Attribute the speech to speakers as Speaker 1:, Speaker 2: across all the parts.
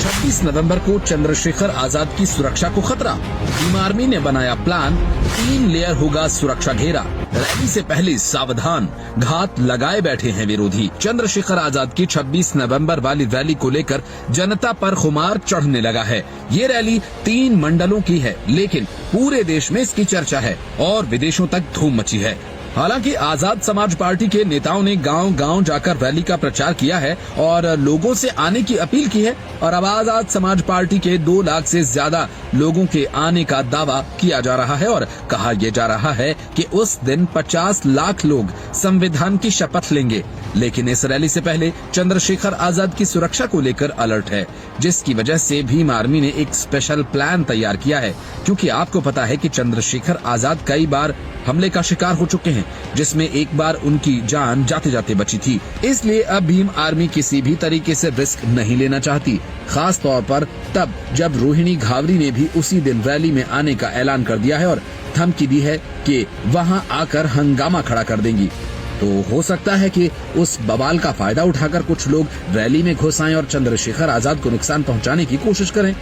Speaker 1: 26 नवंबर को चंद्रशेखर आजाद की सुरक्षा को खतरा। भीम आर्मी ने बनाया प्लान, 3 लेयर होगा सुरक्षा घेरा। रैली से पहले सावधान, घात लगाए बैठे हैं विरोधी। चंद्रशेखर आजाद की 26 नवंबर वाली रैली को लेकर जनता पर खुमार चढ़ने लगा है। ये रैली 3 मंडलों की है, लेकिन पूरे देश में इसकी चर्चा है और विदेशों तक धूम मची है। हालांकि आजाद समाज पार्टी के नेताओं ने गांव-गांव जाकर रैली का प्रचार किया है और लोगों से आने की अपील की है और अब आजाद समाज पार्टी के 2 लाख से ज्यादा लोगों के आने का दावा किया जा रहा है और कहा यह जा रहा है कि उस दिन 50 लाख लोग संविधान की शपथ लेंगे। लेकिन इस रैली से पहले चंद्रशेखर आजाद की सुरक्षा को लेकर अलर्ट है, जिसकी वजह से भीम आर्मी ने एक स्पेशल प्लान तैयार किया है। क्योंकि आपको पता है कि चंद्रशेखर आजाद कई बार हमले का शिकार हो चुके हैं, जिसमें एक बार उनकी जान जाते जाते बची थी। इसलिए अब भीम आर्मी किसी भी तरीके से रिस्क नहीं लेना चाहती, खास तौर पर तब जब रोहिणी घावरी ने भी उसी दिन रैली में आने का ऐलान कर दिया है और धमकी दी है कि वहां आकर हंगामा खड़ा कर देंगी। तो हो सकता है कि उस बवाल का फायदा उठाकर कुछ लोग रैली में घुस आएं और चंद्रशेखर आजाद को नुकसान पहुंचाने की कोशिश करें।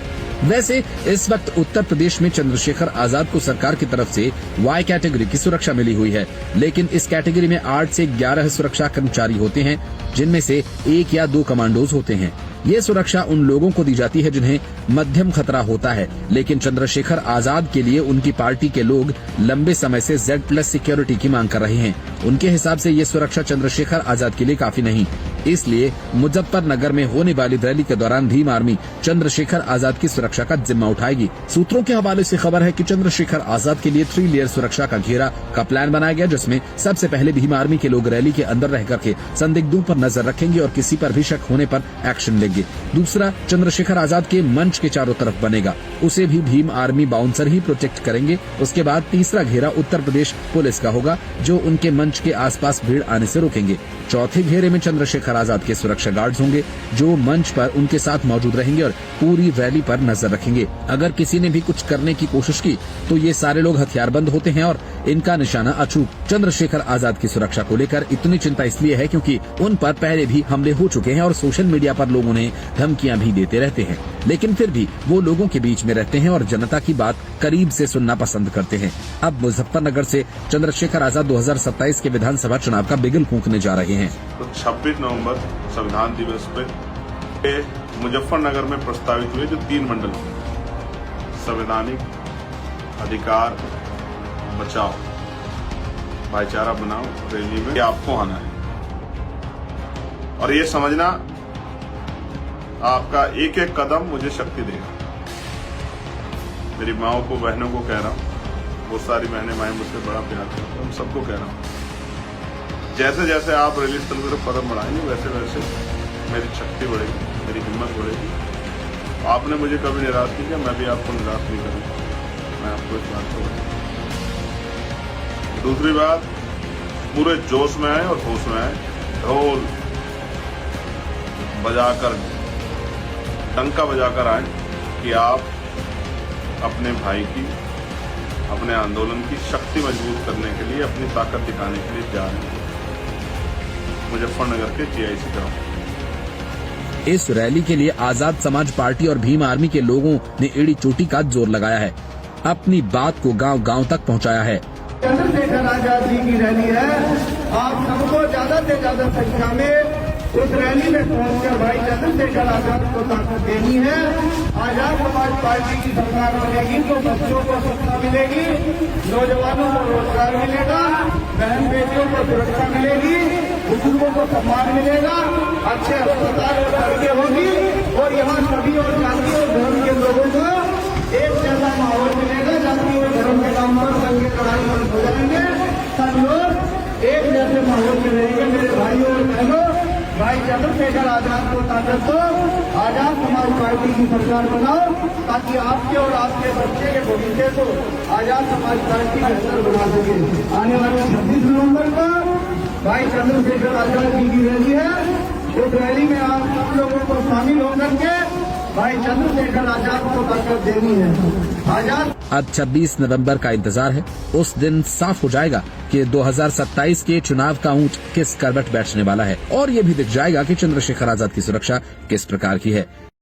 Speaker 1: वैसे इस वक्त उत्तर प्रदेश में चंद्रशेखर आजाद को सरकार की तरफ से वाई कैटेगरी की सुरक्षा मिली हुई है, लेकिन इस कैटेगरी में 8 से 11 सुरक्षा कर्मचारी होते हैं, जिनमें से 1 या 2 कमांडोज होते हैं। ये सुरक्षा उन लोगों को दी जाती है जिन्हें मध्यम खतरा होता है, लेकिन चंद्रशेखर आजाद के लिए उनकी पार्टी के लोग लंबे समय से Z+ सिक्योरिटी की मांग कर रहे हैं। उनके हिसाब से ये सुरक्षा चंद्रशेखर आजाद के लिए काफी नहीं, इसलिए मुजफ्फरनगर में होने वाली रैली के दौरान भीम आर्मी चंद्रशेखर आजाद की सुरक्षा का जिम्मा उठाएगी। सूत्रों के हवाले से खबर है कि चंद्रशेखर आजाद के लिए 3 लेयर सुरक्षा का घेरा का प्लान बनाया गया, जिसमें सबसे पहले भीम आर्मी के लोग रैली के अंदर रह करके संदिग्धों पर नजर रखेंगे और किसी पर भी शक होने पर एक्शन लेंगे। दूसरा, चंद्रशेखर आजाद के मंच के चारों तरफ बनेगा, उसे भी भीम आर्मी बाउंसर ही प्रोटेक्ट करेंगे। उसके बाद तीसरा घेरा उत्तर प्रदेश पुलिस का होगा, जो उनके मंच के आसपास भीड़ आने से रोकेंगे। चौथे घेरे में चंद्रशेखर आजाद के सुरक्षा गार्ड्स होंगे, जो मंच पर उनके साथ मौजूद रहेंगे और पूरी रैली पर नजर रखेंगे। अगर किसी ने भी कुछ करने की कोशिश की तो ये सारे लोग हथियारबंद होते हैं और इनका निशाना अचूक चंद्रशेखर आजाद की सुरक्षा को लेकर इतनी चिंता इसलिए है क्योंकि उन पर पहले भी हमले हो चुके हैं और सोशल मीडिया पर लोग उन्हें धमकियां भी देते रहते हैं, लेकिन फिर भी वो लोगों के बीच में रहते हैं और जनता की बात करीब से सुनना पसंद करते हैं। अब मुजफ्फरनगर से चंद्रशेखर आजाद 2027 के विधानसभा चुनाव का बिगुल फूंकने जा रहे हैं।
Speaker 2: तो 26 नवंबर संविधान दिवस पे मुजफ्फरनगर में प्रस्तावित हुए जो 3 मंडल संवैधानिक अधिकार बचाओ, भाईचारा बनाओ, रैली में आपको आना है और ये समझना आपका एक एक कदम मुझे शक्ति देगा। मेरी माओ को, बहनों को कह रहा हूँ, बहुत सारी बहनें माएँ मुझसे बड़ा प्यार करती हैं, हम सबको कह रहा हूँ, जैसे जैसे आप रैली स्थल की तरफ कदम बढ़ाएंगे वैसे वैसे मेरी शक्ति बढ़ेगी, मेरी हिम्मत बढ़ेगी। आपने मुझे कभी निराश नहीं किया, मैं भी आपको निराश नहीं करूँगा, मैं आपको इस बात को बताऊँ। दूसरी बात, पूरे जोश में आए और होश में आए, ढोल बजाकर, डंका बजाकर आए कि आप अपने भाई की, अपने आंदोलन की शक्ति मजबूत करने के लिए, अपनी ताकत दिखाने के लिए जा रहे हैं मुजफ्फरनगर के GIC ग्राउंड।
Speaker 1: इस रैली के लिए आजाद समाज पार्टी और भीम आर्मी के लोगों ने एड़ी चोटी का जोर लगाया है, अपनी बात को गांव-गांव तक पहुंचाया है।
Speaker 3: चंद्रशेखर आजाद जी की रैली है, आप सबको ज्यादा से ज्यादा संख्या में उस रैली में पहुंचकर भाई चंद्रशेखर आजाद को ताकत देनी है। आजाद समाज पार्टी की सरकार बनेगी तो बच्चों को शिक्षा मिलेगी, नौजवानों को रोजगार मिलेगा, बहन बेटियों को सुरक्षा मिलेगी, बुजुर्गों को सम्मान मिलेगा, अच्छे अस्पताल और सड़कें होगी और यहाँ सभी और जाति और धर्म के लोगों को एक जैसा माहौल मिलेगा। जाति और धर्म के नाम पर दंगे लड़ाई बंद हो जाएंगे, सब लोग एक जैसे माहौल में रहेंगे। मेरे भाइयों और बहनों, भाई चंद्रशेखर आजाद को ताकत दो, आजाद समाज पार्टी की सरकार बनाओ, ताकि आपके और आपके बच्चे के भविष्य को आजाद समाज पार्टी बेहतर बना सके। आने वाले 26 नवंबर को भाई चंद्रशेखर आजाद जी की रैली है, उस रैली में आप सब लोगों को शामिल होकर के भाई चंद्रशेखर आजाद को ताकत देनी है। आजाद
Speaker 1: अब 26 नवंबर का इंतजार है, उस दिन साफ हो जाएगा कि 2027 के चुनाव का ऊंट किस करवट बैठने वाला है और ये भी दिख जाएगा कि चंद्रशेखर आजाद की सुरक्षा किस प्रकार की है।